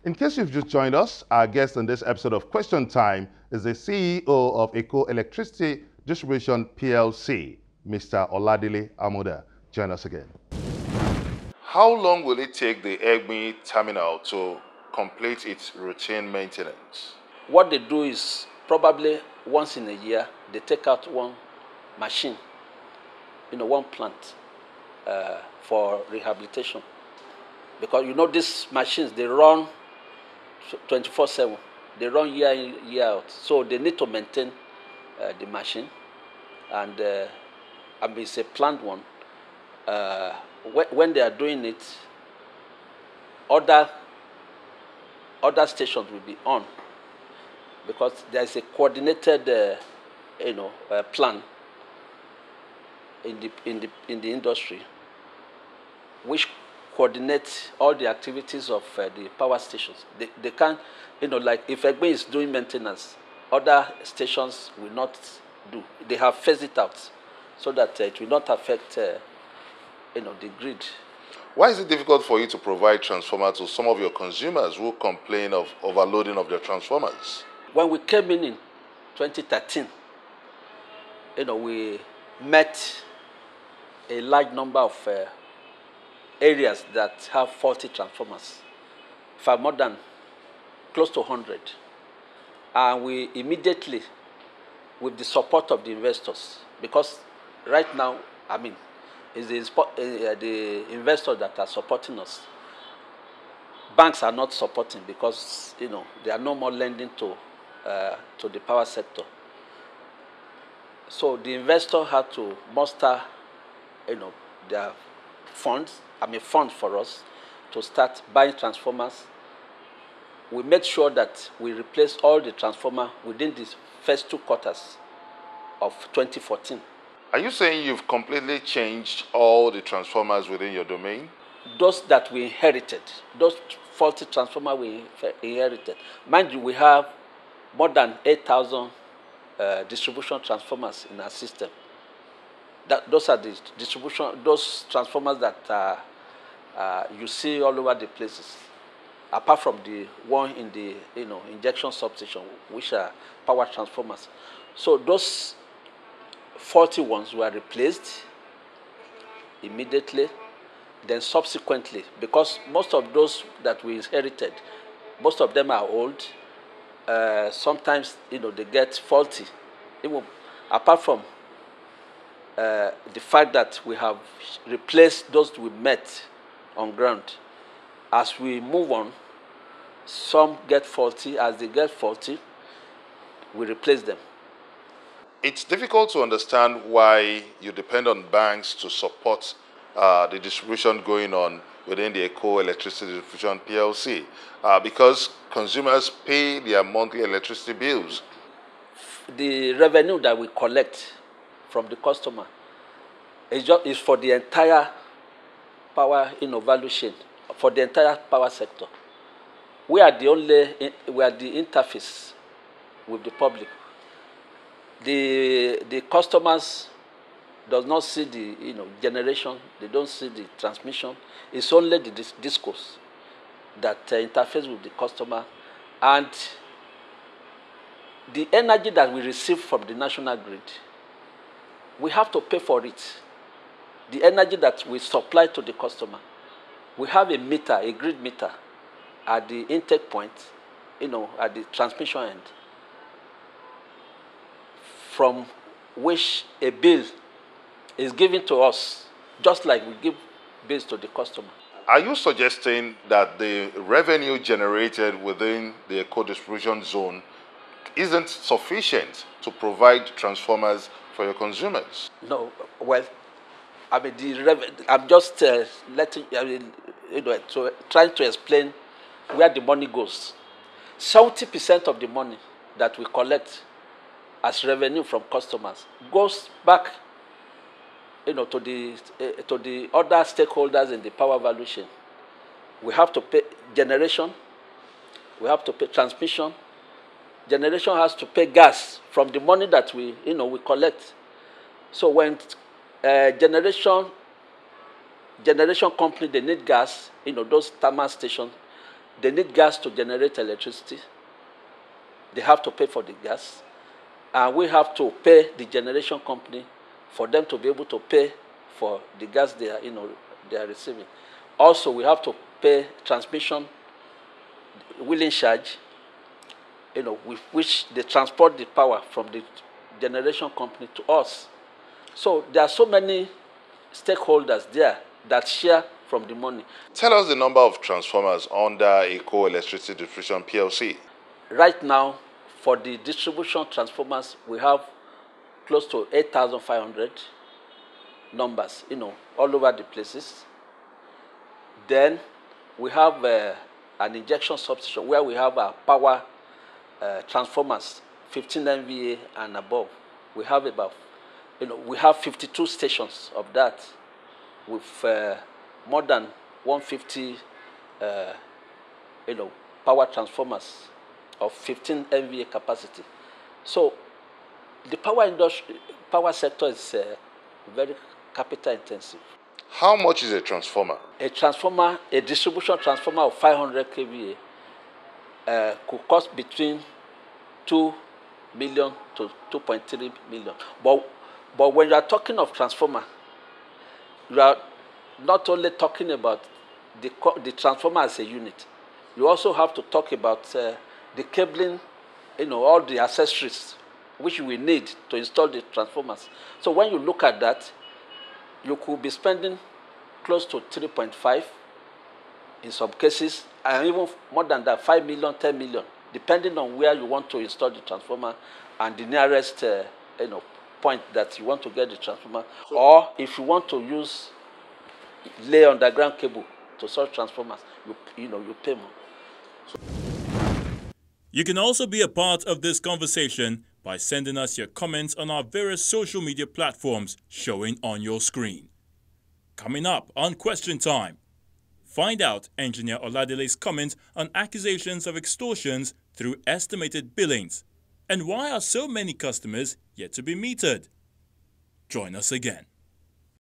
In case you've just joined us, our guest on this episode of Question Time is the CEO of Eco Electricity Distribution PLC, Mr. Oladele Amoda. Join us again. How long will it take the Egbe terminal to complete its routine maintenance? What they do is probably once in a year, they take out one machine, one plant for rehabilitation. Because these machines, they run 24/7. They run year in, year out. So they need to maintain the machine. And it's a planned one. When they are doing it, other stations will be on, because there is a coordinated plan in the industry which coordinates all the activities of the power stations. They can't, like if Egbe is doing maintenance, other stations will not do. They have phased it out so that it will not affect the grid. Why is it difficult for you to provide transformers to some of your consumers who complain of overloading of their transformers? When we came in 2013, we met a large number of areas that have faulty transformers, far more than close to 100. And we immediately, with the support of the investors, because right now, it's the investors that are supporting us. Banks are not supporting because they are no more lending to the power sector. So the investor had to muster their funds for us to start buying transformers. We made sure that we replaced all the transformers within the first 2 quarters of 2014. Are you saying you've completely changed all the transformers within your domain? Those that we inherited, those faulty transformers we inherited. Mind you, we have more than 8,000 distribution transformers in our system. Those are those transformers that you see all over the places, apart from the one in the injection substation, which are power transformers. So those faulty ones were replaced immediately. Then subsequently, because most of those that we inherited, most of them are old. Sometimes they get faulty. Even apart from the fact that we have replaced those we met on ground, as we move on, some get faulty. As they get faulty, we replace them. It's difficult to understand why you depend on banks to support the distribution going on within the Eco Electricity Distribution PLC, because consumers pay their monthly electricity bills. The revenue that we collect from the customer is for the entire power value chain, for the entire power sector. We are the interface with the public. The customers does not see the generation. They don't see the transmission. It's only the discos that interface with the customer, and the energy that we receive from the national grid, we have to pay for it. The energy that we supply to the customer, we have a meter, a grid meter, at the intake point, at the transmission end, from which a bill is given to us, just like we give bills to the customer. Are you suggesting that the revenue generated within the eco distribution zone isn't sufficient to provide transformers for your consumers? No, well, I'm just trying to explain where the money goes. 70% of the money that we collect as revenue from customers goes back, to the other stakeholders in the power value chain. We have to pay generation, we have to pay transmission. Generation has to pay gas from the money that we collect. So when generation company, they need gas, those thermal stations, they need gas to generate electricity. They have to pay for the gas. And we have to pay the generation company for them to be able to pay for the gas they are receiving. Also, we have to pay transmission wheeling charge, with which they transport the power from the generation company to us. So there are so many stakeholders there that share from the money. Tell us the number of transformers under Eco Electricity Distribution PLC. Right now, for the distribution transformers, we have close to 8,500 numbers, all over the places. Then we have an injection substation where we have our power transformers, 15 MVA and above. We have about, we have 52 stations of that with more than 150, power transformers of 15 MVA capacity. So the power sector is very capital intensive. How much is a transformer? A distribution transformer of 500 kVA could cost between 2 million to 2.3 million. But when you are talking of transformer, you are not only talking about the transformer as a unit. You also have to talk about the cabling, all the accessories which we need to install the transformers. So when you look at that, you could be spending close to 3.5 in some cases, and even more than that, 5 million, 10 million, depending on where you want to install the transformer and the nearest point that you want to get the transformer. So, or if you want to lay underground cable to such transformers, you pay more. You can also be a part of this conversation by sending us your comments on our various social media platforms showing on your screen. Coming up on Question Time, find out Engineer Oladele's comment on accusations of extortions through estimated billings, and why are so many customers yet to be metered? Join us again.